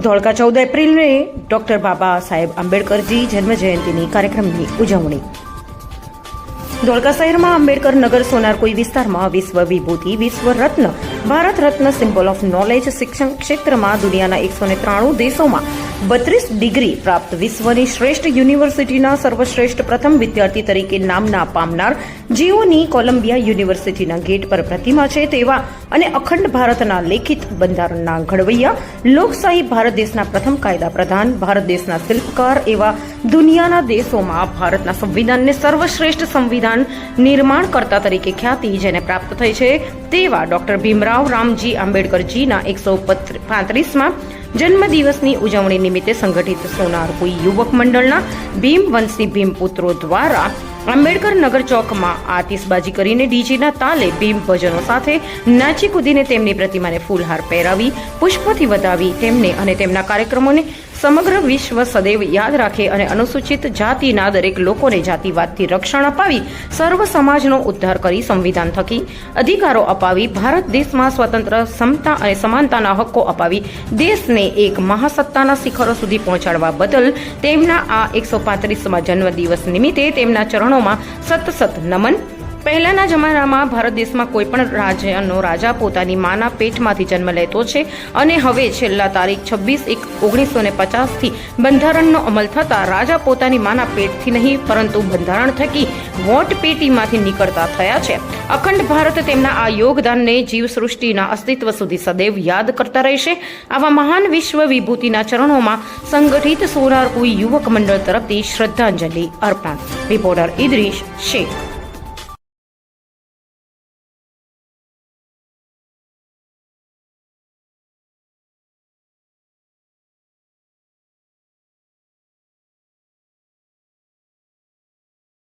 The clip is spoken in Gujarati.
ધોળકા 14 એપ્રિલે ડોક્ટર બાબા સાહેબ આંબેડકરજી જન્મજયંતિની કાર્યક્રમની ઉજવણી. ધોળકા શહેરમાં આંબેડકર નગર સોનારકોઈ વિસ્તારમાં વિશ્વ વિભૂતિ, વિશ્વ રત્ન, Bharat Ratna, symbol of knowledge, શિક્ષણ ક્ષેત્રમાં દુનિયાના 193 દેશોમાં 32 ડિગ્રી પ્રાપ્ત વિશ્વની શ્રેષ્ઠ યુનિવર્સિટીના સર્વશ્રેષ્ઠ પ્રથમ વિદ્યાર્થી તરીકે નામના પામનાર જીઓની કોલંબિયા યુનિવર્સિટીના ગેટ પર પ્રતિમા છે તેવા અને અખંડ ભારતના લેખિત બંધારણના ઘડવૈયા, લોકશાહી ભારત દેશના પ્રથમ કાયદા પ્રધાન, ભારત દેશના શિલ્પકાર એવા દુનિયાના દેશોમાં ભારતના સંવિધાનને સર્વશ્રેષ્ઠ સંવિધાન નિર્માણકર્તા તરીકે ખ્યાતિ જેને પ્રાપ્ત થઈ છે તેવા ડોક્ટર ભીમરાવ રામજી આંબેડકરજીના 135માં જન્મદિવસની ઉજવણી નિમિત્તે સંગઠિત સોનારકોઈ યુવક મંડળના ભીમવંશી ભીમપુત્રો દ્વારા આંબેડકર નગર ચોકમાં આતિશબાજી કરીને ડીજેના તાલે ભીમ ભજનો સાથે નાચી કૂદીને તેમની પ્રતિમાને ફૂલહાર પહેરાવી પુષ્પોથી વધાવી તેમને અને તેમના કાર્યક્રમોને સમગ્ર વિશ્વ સદૈવ યાદ રાખે અને અનુસૂચિત જાતિના દરેક લોકોને જાતિવાદથી રક્ષણ અપાવી સર્વ સમાજનો ઉદ્ધાર કરી સંવિધાન થકી અધિકારો અપાવી ભારત દેશમાં સ્વતંત્ર, સમતા અને સમાનતાના હક્કો અપાવી દેશને એક મહાસત્તાના શિખરો સુધી પહોંચાડવા બદલ તેમના આ 135મા જન્મદિવસ નિમિત્તે તેમના ચરણોમાં સતસત નમન. પહેલાના જમાનામાં ભારત દેશમાં કોઈ પણ રાજ્યનો રાજા પોતાની માના પેટમાંથી જન્મ લેતો છે અને હવે છેલ્લા તારીખ 26/1/1950થી બંધારણનો અમલ થતાં રાજા પોતાની માના પેટથી નહીં પરંતુ બંધારણ થકી વોટ પેટીમાંથી નીકળતા થયા છે. અખંડ ભારત તેમના આ યોગદાનને જીવસૃષ્ટિના અસ્તિત્વ સુધી સદૈવ યાદ કરતા રહેશે. આવા મહાન વિશ્વ વિભૂતિના ચરણોમાં સંગઠિત સોનારકોઈ યુવક મંડળ તરફથી શ્રદ્ધાંજલિ અર્પણ. રિપોર્ટર ઇદ્રીશ શેખ.